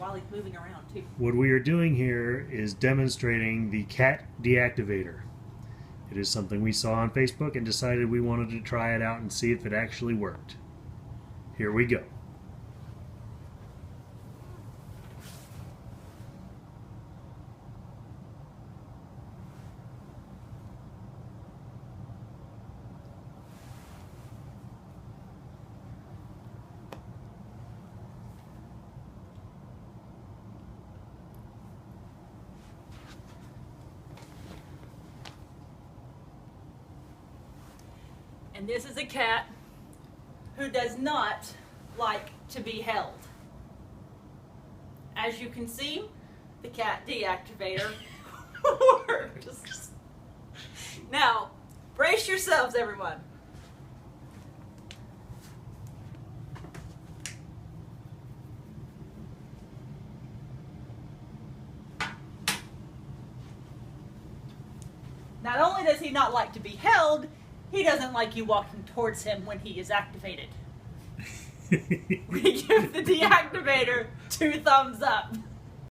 while he's moving around too. What we are doing here is demonstrating the cat deactivator. It is something we saw on Facebook and decided we wanted to try it out and see if it actually worked. Here we go. And this is a cat who does not like to be held. As you can see, the cat deactivator works. Now, brace yourselves, everyone. Not only does he not like to be held, he doesn't like you walking towards him when he is activated. We give the deactivator 2 thumbs up.